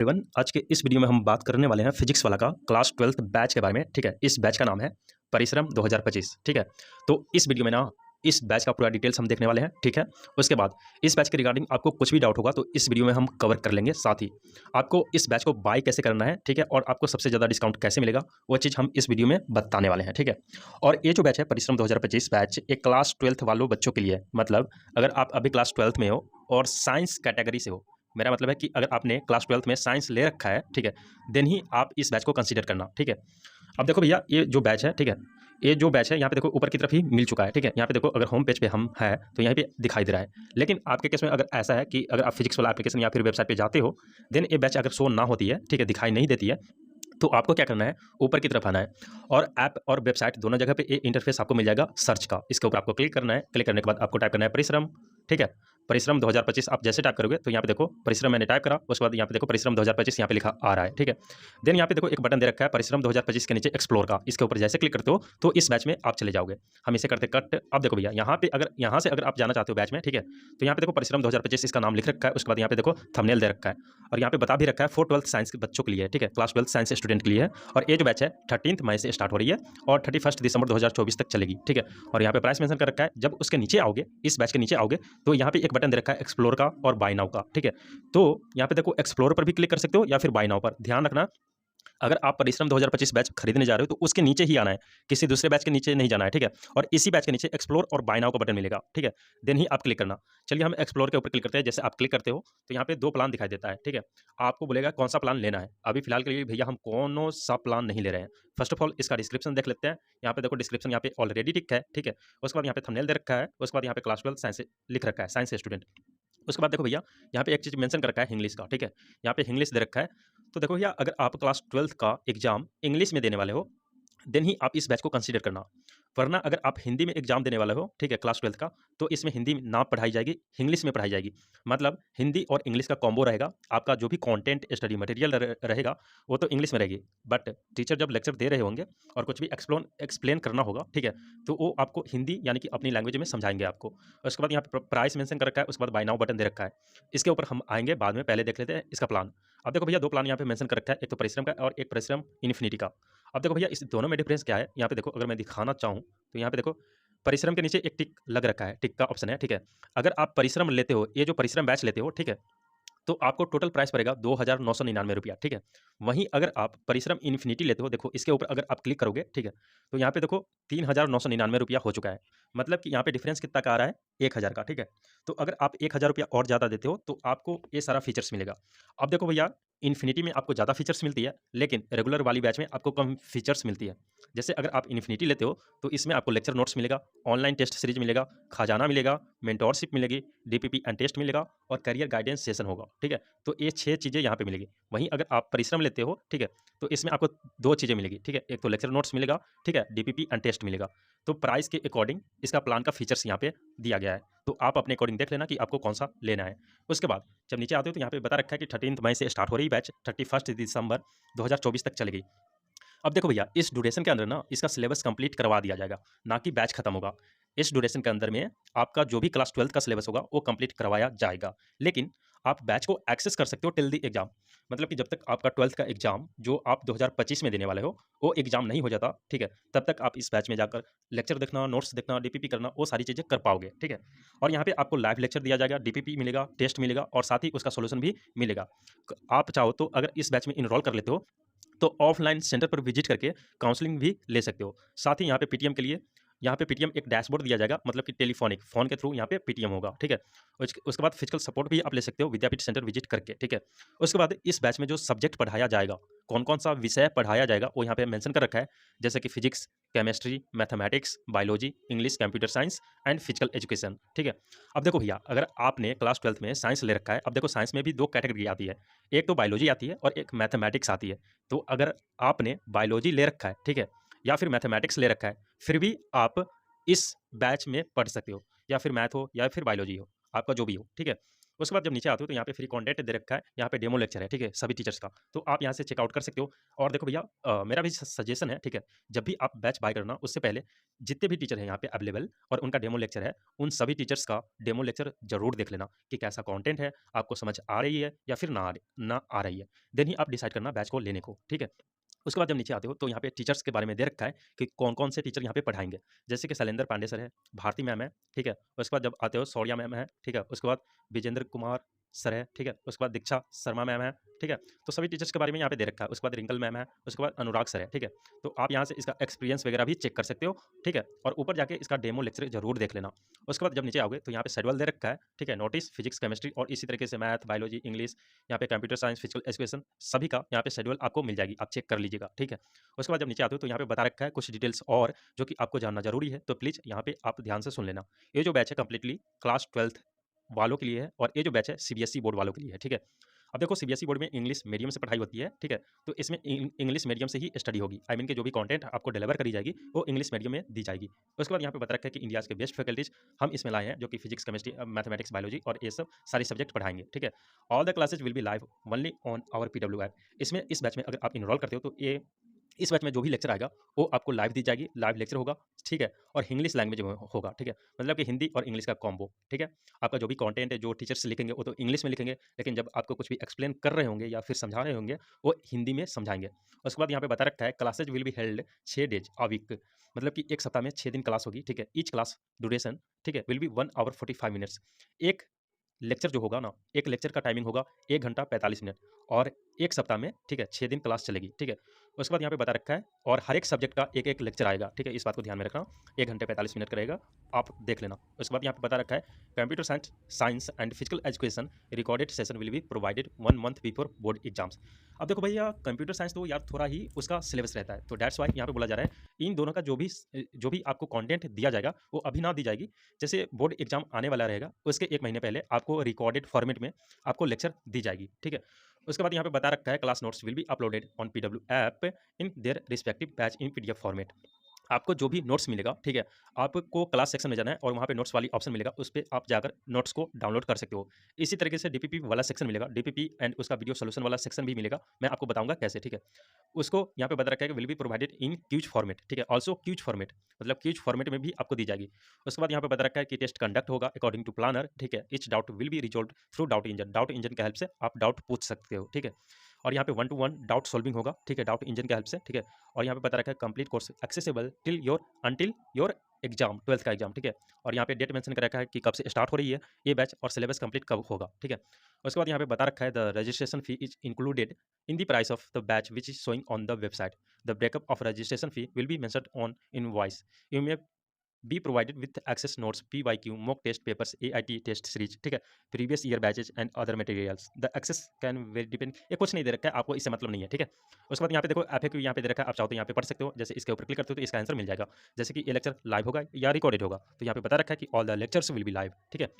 Everyone, आज के इस वीडियो में हम बात करने वाले हैं फिजिक्स वाला का क्लास 12th बैच के बारे में। ठीक है, इस बैच का नाम है परिश्रम 2025। ठीक है, तो इस वीडियो में ना इस बैच का पूरा डिटेल्स हम देखने वाले हैं। ठीक है, उसके बाद इस बैच के रिगार्डिंग आपको कुछ भी डाउट होगा तो इस वीडियो में हम कवर कर लेंगे। साथ ही आपको इस बैच को बाय कैसे करना है, ठीक है, और आपको सबसे ज़्यादा डिस्काउंट कैसे मिलेगा वो चीज़ हम इस वीडियो में बताने वाले हैं। ठीक है, और ये जो बैच है परिश्रम 2025 बैच, एक क्लास 12th वालों बच्चों के लिए है। मतलब अगर आप अभी क्लास 12th में हो और साइंस कैटेगरी से हो, मेरा मतलब है कि अगर आपने क्लास 12th में साइंस ले रखा है, ठीक है, देन ही आप इस बैच को कंसीडर करना। ठीक है, अब देखो भैया, ये जो बैच है, ठीक है, ये जो बैच है यहाँ पे देखो ऊपर की तरफ ही मिल चुका है। ठीक है, यहाँ पे देखो अगर होम पेज पे हम है तो यहाँ पे दिखाई दे रहा है। लेकिन आपके केस में अगर ऐसा है कि अगर आप फिजिक्स वाला एप्लीकेशन या फिर वेबसाइट पे जाते हो, देन ये बैच अगर शो ना होती है, ठीक है, दिखाई नहीं देती है, तो आपको क्या करना है, ऊपर की तरफ आना है और ऐप और वेबसाइट दोनों जगह पे ये इंटरफेस आपको मिल जाएगा सर्च का। इसके ऊपर आपको क्लिक करना है। क्लिक करने के बाद आपको टाइप करना है परिश्रम। ठीक है, परिश्रम 2025 आप जैसे टाइप करोगे तो यहाँ पे देखो परिश्रम मैंने टाइप करा, उसके बाद यहाँ पे देखो परिश्रम 2025 यहाँ पे लिखा आ रहा है। ठीक है, देन यहाँ पे देखो एक बटन दे रखा है परिश्रम 2025 के नीचे एक्सप्लोर का। इसके ऊपर जैसे क्लिक करते हो तो इस बैच में आप चले जाओगे। हम इसे करते कट। अब देखो भैया, यहाँ पे अगर यहाँ से अगर आप जाना चाहते हो बैच में, ठीक है, तो यहाँ पे देखो परिश्रम 2025 इसका नाम लिख रखा है। उसके बाद यहाँ पे देखो थंबनेल दे रखा है और यहाँ पे बता भी रखा है 4 12th साइंस के बच्चों के लिए है। ठीक है, क्लास 12th साइंस स्टूडेंट के लिए है और ये जो बैच है 13 मई से स्टार्ट हो रही है और 31 दिसंबर 2024 तक चलेगी। ठीक है, और यहाँ पे प्राइस मेंशन कर रखा है। जब उसके नीचे आओगे, इस बैच के नीचे आओगे, तो यहाँ पे एक बटन दे रखा है एक्सप्लोर का और बाय नाउ का। ठीक है, तो यहाँ पे देखो एक्सप्लोर पर भी क्लिक कर सकते हो या फिर बाय नाउ पर। ध्यान रखना, अगर आप परिश्रम 2025 बैच खरीदने जा रहे हो तो उसके नीचे ही आना है, किसी दूसरे बैच के नीचे नहीं जाना है। ठीक है, और इसी बैच के नीचे एक्सप्लोर और बाय नाउ का बटन मिलेगा। ठीक है, देन ही आप क्लिक करना। चलिए हम एक्सप्लोर के ऊपर क्लिक करते हैं। जैसे आप क्लिक करते हो तो यहाँ पे दो प्लान दिखाई देता है। ठीक है, आपको बोलेगा कौन सा प्लान लेना है। अभी फिलहाल के लिए भैया हम कौन सा प्लान नहीं ले रहे हैं। फर्स्ट ऑफ ऑल इसका डिस्क्रिप्शन देख लेते हैं। यहाँ पे देखो डिस्क्रिप्शन यहाँ पे ऑलरेडी टिक है। ठीक है, उसके बाद यहाँ पे थंबनेल दे रखा है। उसके बाद यहाँ पे क्लास 12 साइंस लिख रखा है, साइंस स्टूडेंट। उसके बाद देखो भैया, यहाँ पे एक चीज़ मेंशन कर रखा है इंग्लिश का। ठीक है, यहाँ पे इंग्लिश दे रखा है। तो देखो भैया, अगर आप क्लास 12th का एग्जाम इंग्लिश में देने वाले हो, देन ही आप इस बैच को कंसीडर करना। वरना अगर आप हिंदी में एग्जाम देने वाले हो, ठीक है, क्लास 12th का, तो इसमें हिंदी में ना पढ़ाई जाएगी, इंग्लिश में पढ़ाई जाएगी। मतलब हिंदी और इंग्लिश का कॉम्बो रहेगा। आपका जो भी कंटेंट स्टडी मटेरियल रहेगा वो तो इंग्लिश में रहेगी, बट टीचर जब लेक्चर दे रहे होंगे और कुछ भी एक्सप्लेन करना होगा, ठीक है, तो वो आपको हिंदी यानी कि अपनी लैंग्वेज में समझाएंगे आपको। उसके बाद यहाँ पे प्राइस मेंशन कर रखा है। उसके बाद बाय नाउ बटन दे रखा है। इसके ऊपर हम आएंगे बाद में, पहले देख लेते हैं इसका प्लान। अब देखो भैया, दो प्लान यहाँ पे मेंशन कर रखा है, एक तो परिश्रम का और एक परिश्रम इन्फिनिटी का। अब देखो भैया, इस दोनों में डिफरेंस क्या है, यहाँ पे देखो अगर मैं दिखाना चाहूँ तो यहाँ पे देखो परिश्रम के नीचे एक टिक लग रखा है, टिक का ऑप्शन है। ठीक है, अगर आप परिश्रम लेते हो, ये जो परिश्रम बैच लेते हो, ठीक है, तो आपको टोटल प्राइस पड़ेगा 2,999 रुपया। ठीक है, वहीं अगर आप परिश्रम इन्फिनिटी लेते हो, देखो इसके ऊपर अगर आप क्लिक करोगे, ठीक है, तो यहाँ पे देखो 3,999 रुपया हो चुका है। मतलब कि यहाँ पे डिफरेंस कितना का आ रहा है, 1,000 का। ठीक है, तो अगर आप 1,000 रुपया और ज़्यादा देते हो तो आपको ये सारा फीचर्स मिलेगा। अब देखो भैया, इन्फिनिटी में आपको ज़्यादा फीचर्स मिलती है, लेकिन रेगुलर वाली बैच में आपको कम फीचर्स मिलती है। जैसे अगर आप इन्फिनिटी लेते हो तो इसमें आपको लेक्चर नोट्स मिलेगा, ऑनलाइन टेस्ट सीरीज मिलेगा, खजाना मिलेगा, मेंटोरशिप मिलेगी, डीपीपी एंड टेस्ट मिलेगा और करियर गाइडेंस सेशन होगा। ठीक है, तो ये 6 चीज़ें यहाँ पे मिलेगी। वहीं अगर आप परिश्रम लेते हो, ठीक है, तो इसमें आपको 2 चीज़ें मिलेगी। ठीक है, एक तो लेक्चर नोट्स मिलेगा, ठीक है, डीपीपी एंड टेस्ट मिलेगा। तो प्राइस के अकॉर्डिंग इसका प्लान का फीचर्स यहाँ पे दिया गया है। तो आप अपने अकॉर्डिंग देख लेना कि आपको कौन सा लेना है। उसके बाद जब नीचे आते हो तो यहाँ पे बता रखा है कि 13 मई से स्टार्ट हो रही बैच, 31 दिसंबर 2024 तक चलेगी। अब देखो भैया, इस ड्यूरेशन के अंदर ना इसका सिलेबस कंप्लीट करवा दिया जाएगा, ना कि बैच खत्म होगा। इस ड्यूरेशन के अंदर में आपका जो भी क्लास 12th का सिलेबस होगा वो कंप्लीट करवाया जाएगा। लेकिन आप बैच को एक्सेस कर सकते हो टिल द एग्जाम। मतलब कि जब तक आपका 12th का एग्जाम जो आप 2025 में देने वाले हो वो एग्जाम नहीं हो जाता, ठीक है, तब तक आप इस बैच में जाकर लेक्चर देखना, नोट्स देखना, डीपीपी करना, वो सारी चीज़ें कर पाओगे। ठीक है, और यहाँ पे आपको लाइव लेक्चर दिया जाएगा, डीपीपी मिलेगा, टेस्ट मिलेगा और साथ ही उसका सोल्यूशन भी मिलेगा। आप चाहो तो अगर इस बैच में इनरोल कर लेते हो तो ऑफलाइन सेंटर पर विजिट करके काउंसलिंग भी ले सकते हो। साथ ही यहाँ पे पीटीएम के लिए, यहाँ पे पीटीएम एक डैशबोर्ड दिया जाएगा, मतलब कि टेलीफोनिक फ़ोन के थ्रू यहाँ पे पीटीएम होगा। ठीक है, उसके बाद फिजिकल सपोर्ट भी आप ले सकते हो विद्यापीठ सेंटर विजिट करके। ठीक है, उसके बाद इस बैच में जो सब्जेक्ट पढ़ाया जाएगा, कौन कौन सा विषय पढ़ाया जाएगा वो यहाँ पे मेंशन कर रखा है। जैसे कि physics, chemistry, mathematics, biology, English, computer science and physical education. ठीक है, अब देखो भैया, अगर आपने क्लास 12th में साइंस ले रखा है, अब देखो साइंस में भी 2 कैटेगरी आती है, एक तो बायोलॉजी आती है और एक मैथमेटिक्स आती है। तो अगर आपने बायोलॉजी ले रखा है, ठीक है, या फिर मैथमेटिक्स ले रखा है, फिर भी आप इस बैच में पढ़ सकते हो, या फिर मैथ हो या फिर बायोलॉजी हो, आपका जो भी हो। ठीक है, उसके बाद जब नीचे आते हो तो यहाँ पे फ्री कंटेंट दे रखा है, यहाँ पे डेमो लेक्चर है, ठीक है, सभी टीचर्स का, तो आप यहाँ से चेकआउट कर सकते हो। और देखो भैया मेरा भी सजेशन है, ठीक है, जब भी आप बैच बाय करना उससे पहले जितने भी टीचर हैं यहाँ पे अवेलेबल और उनका डेमो लेक्चर है, उन सभी टीचर्स का डेमो लेक्चर जरूर देख लेना कि कैसा कंटेंट है, आपको समझ आ रही है या फिर ना आ रही है, देन ही आप डिसाइड करना बैच को लेने को, ठीक है। उसके बाद जब नीचे आते हो तो यहाँ पे टीचर्स के बारे में दे रखा है कि कौन-कौन से टीचर यहाँ पे पढ़ाएँगे। जैसे कि शैलेंद्र पांडे सर है, भारती मैम है, ठीक है? उसके बाद जब आते हो शौर्या मैम है, ठीक है? उसके बाद विजेंद्र कुमार सर है, ठीक है? उसके बाद दीक्षा शर्मा मैम है, ठीक है? तो सभी टीचर्स के बारे में यहाँ पे दे रखा है। उसके बाद रिंकल मैम है, उसके बाद अनुराग सर है, ठीक है? तो आप यहाँ से इसका एक्सपीरियंस वगैरह भी चेक कर सकते हो, ठीक है? और ऊपर जाके इसका डेमो लेक्चर ज़रूर देख लेना। उसके बाद जब नीचे आओगे तो यहाँ पे शेड्यूल दे रखा है, ठीक है? नोटिस, फिजिक्स, केमिस्ट्री और इसी तरीके से मैथ, बायोलॉजी, इंग्लिश, यहाँ पे कंप्यूटर साइंस, फिजिकल एजुकेशन सभी का यहाँ पे शेड्यूल आपको मिल जाएगी। आप चेक कर लीजिएगा, ठीक है? उसके बाद जब नीचे आते हो तो यहाँ पे बता रखा है कुछ डिटेल्स और जो कि आपको जानना ज़रूरी है, तो प्लीज़ यहाँ पे आप ध्यान से सुन लेना। ये जो बैच है कंप्लीटली क्लास 12th वालों के लिए है और ये जो बैच है सीबीएसई बोर्ड वालों के लिए है, ठीक है? अब देखो सीबीएसई बोर्ड में इंग्लिश मीडियम से पढ़ाई होती है, ठीक है? तो इसमें इंग्लिश मीडियम से ही स्टडी होगी। आई मीन कि जो भी कंटेंट आपको डिलीवर करी जाएगी, वो इंग्लिश मीडियम में दी जाएगी। उसके बाद यहाँ पे बता रखा है कि इंडियाज़ के बेस्ट फैकल्टीज़ हम इसमें लाए हैं, जो कि फिजिक्स, केमिस्ट्री, मैथमेटिक्स, बायोलॉजी और ये सब सारे सब्जेक्ट पढ़ाएँगे, ठीक है? All the classes will be live only on our PW app. इसमें इस बैच में अगर आप इनरोल करते हो तो ये इस बैच में जो भी लेक्चर आएगा वो आपको लाइव दी जाएगी, लाइव लेक्चर होगा, ठीक है? और इंग्लिश लैंग्वेज में होगा, ठीक है? मतलब कि हिंदी और इंग्लिश का कॉम्बो, ठीक है? आपका जो भी कंटेंट है, जो टीचर्स लिखेंगे वो तो इंग्लिश में लिखेंगे, लेकिन जब आपको कुछ भी एक्सप्लेन कर रहे होंगे या फिर समझा रहे होंगे, वो हिंदी में समझाएँगे। उसके बाद यहाँ पे बता रखा है classes will be held 6 days a week, मतलब कि 1 सप्ताह में 6 दिन क्लास होगी, ठीक है? ईच क्लास ड्यूरेशन, ठीक है, विल बी 1 ऑवर 45 मिनट्स। एक लेक्चर जो होगा ना, एक लेक्चर का टाइमिंग होगा 1 घंटा 45 मिनट और 1 सप्ताह में, ठीक है, 6 दिन क्लास चलेगी, ठीक है? उसके बाद यहाँ पे बता रखा है और हर एक सब्जेक्ट का एक-एक लेक्चर आएगा, ठीक है? इस बात को ध्यान में रखना, 1 घंटे 45 मिनट का रहेगा, आप देख लेना। उसके बाद यहाँ पे बता रखा है computer science science and physical education recorded session will be provided 1 month before board exams. अब देखो भैया कंप्यूटर साइंस तो यार थोड़ा ही उसका सिलेबस रहता है, तो दैट्स व्हाई यहाँ पे बोला जा रहा है इन दोनों का जो भी आपको कंटेंट दिया जाएगा, वो अभी ना दी जाएगी। जैसे बोर्ड एग्जाम आने वाला रहेगा, उसके 1 महीने पहले आपको रिकॉर्डेड फॉर्मेट में आपको लेक्चर दी जाएगी, ठीक है? उसके बाद यहाँ पे बता रखा है class notes will be uploaded on PW app in their respective batch in PDF format. आपको जो भी नोट्स मिलेगा, ठीक है? आपको क्लास सेक्शन में जाना है और वहाँ पे नोट्स वाली ऑप्शन मिलेगा, उस पे आप जाकर नोट्स को डाउनलोड कर सकते हो। इसी तरीके से डीपीपी वाला सेक्शन मिलेगा, डीपीपी एंड उसका वीडियो सॉल्यूशन वाला सेक्शन भी मिलेगा, मैं आपको बताऊँगा कैसे, ठीक है? उसको यहाँ पे बता रखा है कि will be provided in quiz format, ठीक है? ऑल्सो क्यूज फॉर्मेट, मतलब क्यूज फॉर्मेट में भी आपको दी जाएगी। उसके बाद यहाँ पे बता रखा है कि टेस्ट कंडक्ट होगा अकॉर्डिंग टू प्लानर, ठीक है? Each doubt will be resolved through doubt engine. Doubt engine की हेल्प से आप डाउट पूछ सकते हो, ठीक है? और यहाँ पे 1 टू 1 डाउट सॉल्विंग होगा, ठीक है? डाउट इंजन की हेल्प से, ठीक है? और यहाँ पे बता रखा है complete course accessible until your exam 12th का एग्जाम, ठीक है? और यहाँ पे डेट मेंशन कर रखा है कि कब से स्टार्ट हो रही है ये बैच और सिलेबस कंप्लीट कब होगा, ठीक है? उसके बाद यहाँ पे बता रखा है the registration fee is included in the price of the batch which is showing on the website. The breakup of registration fee will be mentioned on invoice. You may be provided with access notes, PYQ, mock test papers, AIT test series, ठीक है? Previous year batches and other materials. The access can very depend, ये कुछ नहीं दे रखा है, आपको इससे मतलब नहीं है, ठीक है? उसके बाद यहाँ पे देखो एफएक्यू यहाँ पे दे रखा है, आप चाहो तो यहाँ पे पढ़ सकते हो। जैसे इसके ऊपर क्लिक करते हो तो इसका आंसर मिल जाएगा। जैसे कि ये लेक्चर लाइव होगा या रिकॉर्डेड होगा, तो यहाँ पे बता रखा है कि all the lectures will be live, ठीक है?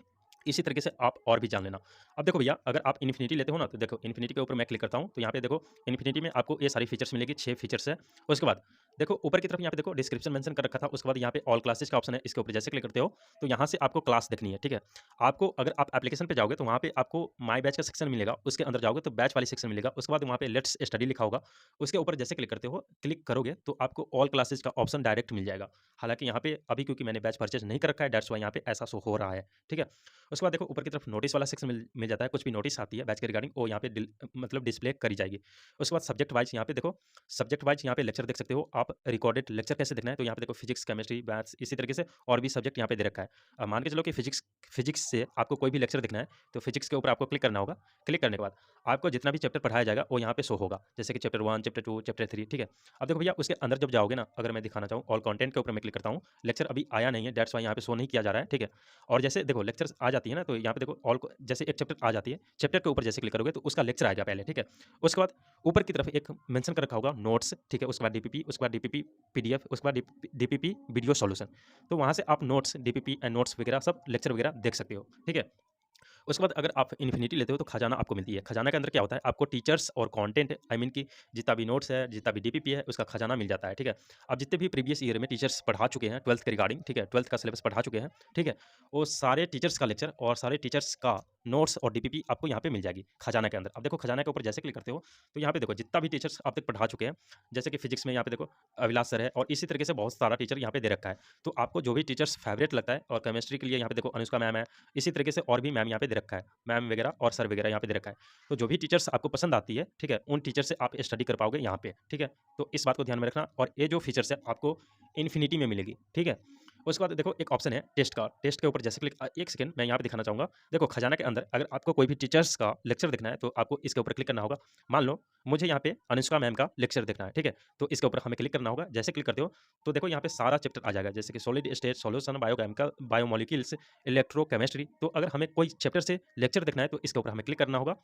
इसी तरीके से आप और भी जान लेना। अब देखो भैया अगर आप इन्फिनिटी लेते हो ना, तो देखो इन्फिनिटी के ऊपर मैं क्लिक करता हूँ, तो यहाँ पे देखो इन्फिनिटी में आपको ये सारी फीचर्स मिलेगी, 6 फीचर्स है। उसके बाद देखो ऊपर की तरफ यहाँ पे देखो डिस्क्रिप्शन मेंशन कर रखा था, उसके बाद यहाँ पे ऑल क्लासेस का ऑप्शन है, इसके ऊपर जैसे क्लिक करते हो तो यहाँ से आपको क्लास देखनी है, ठीक है? आपको अगर आप एप्लीकेशन पे जाओगे तो वहाँ पे आपको माय बैच का सेक्शन मिलेगा, उसके अंदर जाओगे तो बैच वाली सेक्शन मिलेगा, उसके बाद वहाँ पे लेट्स स्टडी लिखा होगा, उसके ऊपर जैसे क्लिक करोगे तो आपको ऑल क्लासेस का ऑप्शन डायरेक्ट मिल जाएगा। हालाँकि यहाँ पे अभी क्योंकि मैंने बैच परचेज़ नहीं कर रखा है, दैट्स व्हाई यहाँ पे ऐसा शो हो रहा है, ठीक है? उसके बाद देखो ऊपर की तरफ नोटिस वाला सेक्शन मिल जाता है, कुछ भी नोटिस आती है बैच के रिगार्डिंग वो यहाँ पे मतलब डिस्प्ले करी जाएगी। उसके बाद सब्जेक्ट वाइज यहाँ पे देखो, सब्जेक्ट वाइज यहाँ पे लेक्चर देख सकते हो आप। रिकॉर्डेड लेक्चर कैसे देखना है, तो यहाँ पे देखो फिजिक्स, केमिस्ट्री, मैथ्स इसी तरीके से और भी सब्जेक्ट यहाँ पे दे रखा है। मान के चलो कि फिजिक्स से आपको कोई भी लेक्चर देखना है, तो फिजिक्स के ऊपर आपको क्लिक करना होगा। क्लिक करने के बाद आपको जितना भी चैप्टर पढ़ाया जाएगा वो यहाँ पे शो होगा, जैसे कि चैप्टर 1, चैप्टर 2, चैप्टर 3, ठीक है? अब देखो भैया उसके अंदर जब जाओगे ना, अगर मैं दिखाना चाहूँ ऑल कंटेंट के ऊपर मैं क्लिक करता हूँ, लेक्चर अभी आया नहीं है, दैट्स व्हाई यहाँ पे शो नहीं किया जा रहा है, ठीक है? और जैसे देखो लेक्चर्स आ जाती है ना, तो यहाँ पे देखो जैसे एक चैप्टर आ जाती है, चैप्टर के ऊपर जैसे क्लिक करोगे तो उसका लेक्चर आएगा पहले, ठीक है? उसके बाद ऊपर की तरफ एक मेंशन कर रखा होगा नोट्स, ठीक है? उसके बाद डीपीपी, उसके बाद डीपीपी पीडीएफ, उसके बाद डीपीपी वीडियो सॉल्यूशन। तो वहाँ से आप नोट्स, डीपीपी एंड नोट्स वगैरह सब लेक्चर वगैरह देख सकते हो, ठीक है? उसके बाद अगर आप इन्फिनिटी लेते हो तो खजाना आपको मिलती है। खजाना के अंदर क्या होता है, आपको टीचर्स और कंटेंट आई मीन कि जितना भी नोट्स है, जितना भी डीपीपी है, उसका खजाना मिल जाता है, ठीक है। अब जितने भी प्रीवियस ईयर में टीचर्स पढ़ा चुके हैं 12th के रिगार्डिंग, ठीक है, 12th का सिलेबस पढ़ा चुके हैं, ठीक है, वो सारे टीचर्स का लेक्चर और सारे टीचर्स का नोट्स और डीपीपी आपको यहाँ पे मिल जाएगी खजाना के अंदर। अब देखो खजाना के ऊपर जैसे क्लिक करते हो तो यहाँ पे देखो जितना भी टीचर्स अब तक पढ़ा चुके हैं, जैसे कि फिजिक्स में यहाँ पे देखो अविनाश सर है और इसी तरीके से बहुत सारा टीचर यहाँ पे दे रखा है। तो आपको जो भी टीचर्स फेवरेट लगता है, और केमिस्ट्री के लिए यहाँ पे देखो अनुष्का मैम है, इसी तरीके से और भी मैम यहाँ पे दे रखा है, मैम वगैरह और सर वगैरह यहाँ पे दे रखा है। तो जो भी टीचर्स आपको पसंद आती है, ठीक है, उन टीचर से आप स्टडी कर पाओगे यहाँ पे, ठीक है। तो इस बात को ध्यान में रखना, और ये जो फीचर्स है आपको इन्फिनिटी में मिलेगी, ठीक है। उसके बाद देखो एक ऑप्शन है टेस्ट का, टेस्ट के ऊपर जैसे क्लिक, एक सेकंड मैं यहाँ पे दिखाना चाहूँगा। देखो खजाना के अंदर अगर आपको कोई भी टीचर्स का लेक्चर देखना है तो आपको इसके ऊपर क्लिक करना होगा। मान लो मुझे यहाँ पे अनुष्का मैम का लेक्चर देखना है, ठीक है, तो इसके ऊपर हमें क्लिक करना होगा। जैसे क्लिक करते हो तो देखो यहाँ पे सारा चैप्टर आ जाएगा, जैसे कि solid state solution, biochemical, biomolecules, electrochemistry. तो अगर हमें कोई चैप्टर से लेक्चर देखना है तो इसके ऊपर हमें क्लिक करना होगा।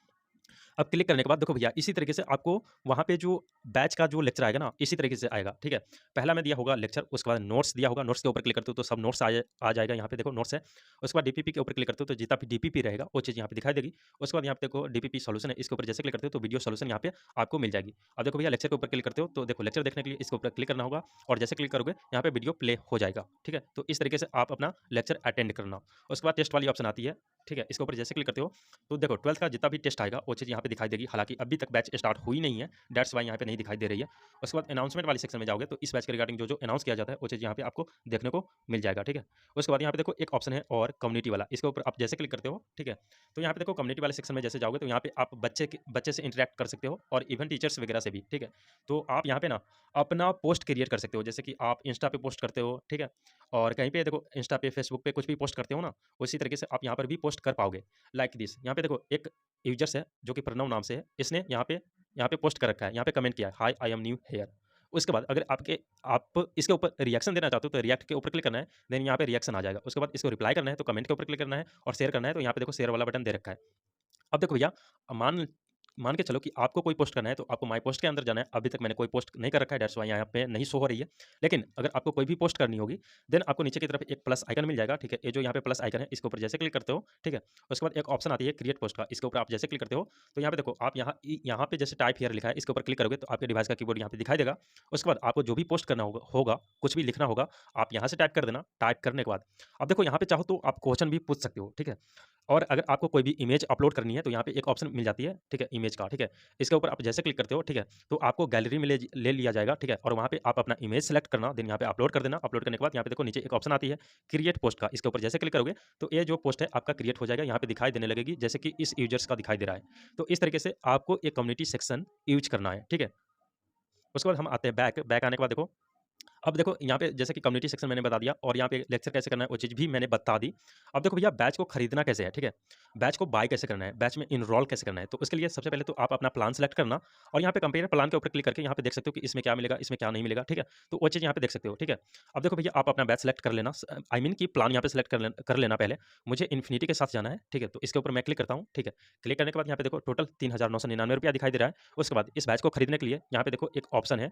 अब क्लिक करने के बाद देखो भैया इसी तरीके से आपको वहाँ पे जो बैच का जो लेक्चर आएगा ना, इसी तरीके से आएगा, ठीक है। पहला में दिया होगा लेक्चर, उसके बाद नोट्स दिया होगा, नोट्स के ऊपर क्लिक करते हो तो सब नोट्स आ जाएगा। यहाँ पे देखो नोट्स है। उसके बाद डीपीपी के ऊपर क्लिक करते हो तो जितना भी डीपीपी रहेगा वो चीज़ यहाँ पे दिखाई देगी। उसके बाद यहाँ पे देखो डीपीपी सॉल्यूशन है, इसके ऊपर जैसे क्लिक करते हो तो वीडियो सॉल्यूशन यहाँ पे आपको मिल जाएगी। अब देखो भैया लेक्चर के ऊपर क्लिक करते हो तो देखो लेक्चर देखने के लिए इसके ऊपर क्लिक करना होगा, और जैसे क्लिक करोगे यहाँ पे वीडियो प्ले हो जाएगा, ठीक है। तो इस तरीके से आप अपना लेक्चर अटेंड करना। उसके बाद टेस्ट वाली ऑप्शन आती है, ठीक है, इसके ऊपर जैसे क्लिक करते हो तो देखो 12th का जितना भी टेस्ट आएगा वो चीज़ यहाँ पे दिखाई देगी। हालांकि अभी तक बैच स्टार्ट हुई नहीं है, दैट्स वाई यहाँ पे नहीं दिखाई दे रही है। उसके बाद अनाउंसमेंट वाली सेक्शन में जाओगे तो इस बैच के रिगार्डिंग जो जो अनाउंस किया जाता है वो चीज़ यहाँ पे आपको देखने को मिल जाएगा, ठीक है। उसके बाद यहाँ पे देखो एक ऑप्शन है और कम्युनिटी वाला, इसके ऊपर आप जैसे क्लिक करते हो, ठीक है, तो यहाँ पे देखो कम्युनिटी वाले सेक्शन में जैसे जाओगे तो यहाँ पे आप बच्चे से इंटरेक्ट कर सकते हो और इवन टीचर्स वगैरह से भी, ठीक है। तो आप यहाँ पे ना अपना पोस्ट क्रिएट कर सकते हो, जैसे कि आप इंस्टा पे पोस्ट करते हो, ठीक है, और कहीं पे देखो इंस्टा पे फेसबुक पे कुछ भी पोस्ट करते हो ना, उसी तरीके से आप यहाँ पर भी पोस्ट कर पाओगे लाइक दिस। यहाँ पे देखो एक यूजर्स है जो कि प्रणव नाम से है, इसने यहाँ पे पोस्ट कर रखा है, यहाँ पे कमेंट किया है, हाय आई एम न्यू हेयर। उसके बाद अगर आप इसके ऊपर रिएक्शन देना चाहते हो तो रिएक्ट के ऊपर क्लिक करना है, देन यहाँ पे रिएक्शन आ जाएगा। उसके बाद इसको रिप्लाई करना है तो कमेंट के ऊपर क्लिक करना है, और शेयर करना है तो यहाँ पे देखो शेयर वाला बटन दे रखा है। अब देखो भैया, मान मान के चलो कि आपको कोई पोस्ट करना है तो आपको माय पोस्ट के अंदर जाना है। अभी तक मैंने कोई पोस्ट नहीं कर रखा है, दैट्स व्हाई यहाँ पे नहीं शो हो रही है। लेकिन अगर आपको कोई भी पोस्ट करनी होगी, देन आपको नीचे की तरफ एक प्लस आइकन मिल जाएगा, ठीक है। ये जो यहाँ पे प्लस आइकन है इसके ऊपर जैसे क्लिक करते हो, ठीक है, उसके बाद एक ऑप्शन आती है क्रिएट पोस्ट का, इसके ऊपर आप जैसे क्लिक करते हो तो यहाँ पे देखो आप यहाँ पे जैसे टाइप हियर लिखा है, इसके ऊपर क्लिक करोगे तो आपके डिवाइस का कीबोर्ड यहाँ पे दिखाई देगा। उसके बाद आपको जो भी पोस्ट करना होगा कुछ भी लिखना होगा, आप यहाँ से टाइप कर देना। टाइप करने के बाद अब देखो यहाँ पे चाहो तो आप क्वेश्चन भी पूछ सकते हो, ठीक है। और अगर आपको कोई भी इमेज अपलोड करनी है तो यहाँ पे एक ऑप्शन मिल जाती है, ठीक है, इमेज का, ठीक है। इसके ऊपर आप जैसे क्लिक करते हो, ठीक है, तो आपको गैलरी में ले लिया जाएगा, ठीक है, और वहाँ पे आप अपना इमेज सेलेक्ट करना, देन यहाँ पे अपलोड कर देना। अपलोड करने के बाद यहाँ पे देखो नीचे एक ऑप्शन आती है क्रिएट पोस्ट का, इसके ऊपर जैसे क्लिक करोगे तो ये जो पोस्ट है आपका क्रिएट हो जाएगा, यहाँ पे दिखाई देने लगेगी जैसे कि इस यूजर्स का दिखाई दे रहा है। तो इस तरीके से आपको एक कम्युनिटी सेक्शन यूज करना है, ठीक है। उसके बाद हम आते हैं बैक। बैक आने के बाद देखो, अब देखो यहाँ पे जैसे कि कम्युनिटी सेक्शन मैंने बता दिया, और यहाँ पे लेक्चर कैसे करना है वो चीज़ भी मैंने बता दी। अब देखो भैया बैच को खरीदना कैसे है, ठीक है, बैच को बाय कैसे करना है, बैच में इनरोल कैसे करना है। तो उसके लिए सबसे पहले तो आप अपना प्लान सेलेक्ट करना, और यहाँ पे कंपेयर प्लान के ऊपर क्लिक करके यहाँ पे देख सकते हो कि इसमें क्या मिलेगा, इसमें क्या नहीं मिलेगा, ठीक है। तो वो चीज़ यहाँ पे देख सकते हो, ठीक है। अब देखो भैया आप अपना बैच सेलेक्ट कर लेना, आई मीन कि प्लान यहाँ पे सेलेक्ट कर लेना पहले। मुझे इन्फिनिटी के साथ जाना है, ठीक है, तो इसके ऊपर मैं क्लिक करता हूँ, ठीक है। क्लिक करने के बाद यहाँ पे देखो टोटल 3,999 दिखाई दे रहा है। उसके बाद इस बैच को खरीदने के लिए यहाँ पे देखो एक ऑप्शन है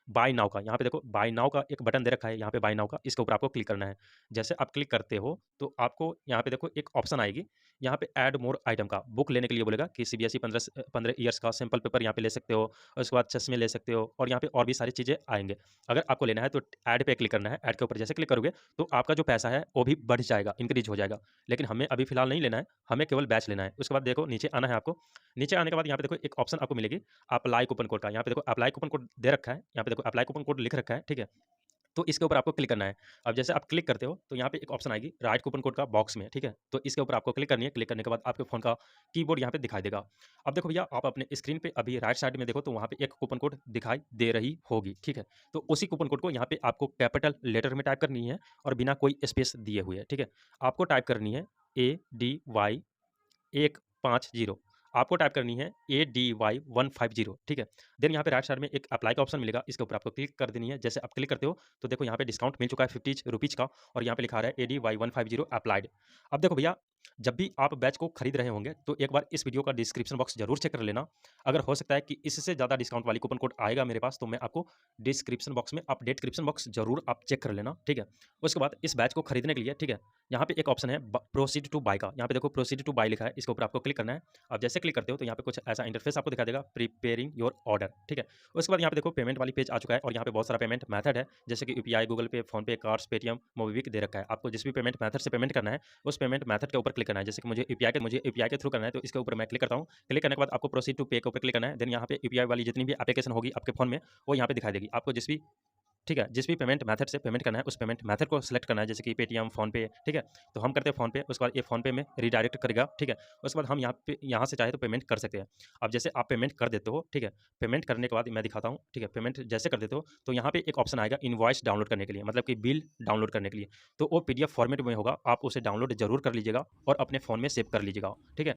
बाय नाउ का, यहाँ पे देखो बाय नाउ का एक बटन दे रखा है, यहाँ पे बाय नाउ का, इसके ऊपर आपको क्लिक करना है। जैसे आप क्लिक करते हो तो आपको यहाँ पे देखो एक ऑप्शन आएगी, यहाँ पे ऐड मोर आइटम का, बुक लेने के लिए बोलेगा कि सीबीएसई 15 ईयर्स का सैंपल पेपर यहाँ पे ले सकते हो, उसके बाद चश्मे ले सकते हो, और यहाँ पे और भी सारी चीज़ें आएंगे। अगर आपको लेना है तो ऐड पे क्लिक करना है। ऐड के ऊपर जैसे क्लिक करोगे तो आपका जो पैसा है वो भी बढ़ जाएगा, इंक्रीज हो जाएगा। लेकिन हमें अभी फिलहाल नहीं लेना है, हमें केवल बैच लेना है। उसके बाद देखो नीचे आना है आपको। नीचे आने के बाद यहाँ पे देखो एक ऑप्शन आपको मिलेगी अप्लाई कूपन कोड का, यहाँ पे देखो अप्लाई कूपन कोड दे रखा है, यहाँ पे देखो अप्लाई कूपन कोड लिख रखा है, ठीक है। तो इसके ऊपर आपको क्लिक करना है। अब जैसे आप क्लिक करते हो तो यहाँ पे एक ऑप्शन आएगी राइट कूपन कोड का बॉक्स में, ठीक है। तो इसके ऊपर आपको क्लिक करनी है। क्लिक करने के बाद आपके फ़ोन का कीबोर्ड यहाँ पे दिखाई देगा। अब देखो भैया आप अपने स्क्रीन पे अभी राइट साइड में देखो तो वहाँ पे एक कूपन कोड दिखाई दे रही होगी, ठीक है। तो उसी कूपन कोड को यहाँ पे आपको कैपिटल लेटर में टाइप करनी है, और बिना कोई स्पेस दिए हुए, ठीक है। आपको टाइप करनी है ADY 150, आपको टाइप करनी है ADY 150, ठीक है। देन यहाँ पे राइट साइड में एक अप्लाई का ऑप्शन मिलेगा, इसके ऊपर आपको क्लिक कर देनी है। जैसे आप क्लिक करते हो तो देखो यहाँ पे डिस्काउंट मिल चुका है 50 रुपीज़ का, और यहाँ पे लिखा रहा है ADY 150 अप्लाइड। अब देखो भैया जब भी आप बैच को खरीद रहे होंगे तो एक बार इस वीडियो का डिस्क्रिप्शन बॉक्स जरूर चेक कर लेना। अगर हो सकता है कि इससे ज़्यादा डिस्काउंट वाली कूपन कोड आएगा मेरे पास, तो मैं आपको डिस्क्रिप्शन बॉक्स में अपडेट डिस्क्रिप्शन बॉक्स जरूर आप चेक कर लेना, ठीक है। उसके बाद इस बैच को खरीदने के लिए, ठीक है, यहाँ पे एक ऑप्शन है प्रोसीड टू बाय का। यहाँ पे देखो प्रोसीड टू बाय लिखा है, इसके ऊपर आपको क्लिक करना है। अब जैसे क्लिक करते हो तो यहाँ पे कुछ ऐसा इंटरफेस आपको दिखा देगा, प्रिपेयरिंग योर ऑर्डर, ठीक है। उसके बाद यहाँ पे देखो पेमेंट वाली पेज आ चुका है और यहाँ पे बहुत सारा पेमेंट मेथड है, जैसे कि यूपीआई, गूगल पे, फोन पे, कार्ड्स, पेटीएम, मोबीक्विक दे रखा है। आपको जिस भी पेमेंट मेथड से पेमेंट करना है उस पेमेंट मेथड के ऊपर क्लिक करना है। जैसे कि मुझे यूपीआई के थ्रू करना है, तो इसके ऊपर मैं क्लिक करता हूँ। क्लिक करने के बाद आपको प्रोसीड टू पे के ऊपर क्लिक करना है। देन यहाँ पे यूपीआई वाली जितनी भी एप्लीकेशन होगी आपके फोन में, वो यहाँ पे दिखाई देगी। आपको जिस भी, ठीक है, जिस भी पेमेंट मेथड से पेमेंट करना है उस पेमेंट मेथड को सिलेक्ट करना है, जैसे कि पेटीएम, फोन पे, ठीक है। तो हम करते हैं फोन पे, उसके बाद ये फोन पे में रिडायरेक्ट करेगा, ठीक है। उसके बाद हम यहाँ से चाहे तो पेमेंट कर सकते हैं। अब जैसे आप पेमेंट कर देते हो, ठीक है, पेमेंट करने के बाद मैं दिखाता हूँ, ठीक है। पेमेंट जैसे कर देते हो तो यहाँ पे एक ऑप्शन आएगा इनवॉइस डाउनलोड करने के लिए, मतलब कि बिल डाउनलोड करने के लिए। तो वो पीडीएफ फॉर्मेट में होगा, आप उसे डाउनलोड जरूर कर लीजिएगा और अपने फोन में सेव कर लीजिएगा, ठीक है।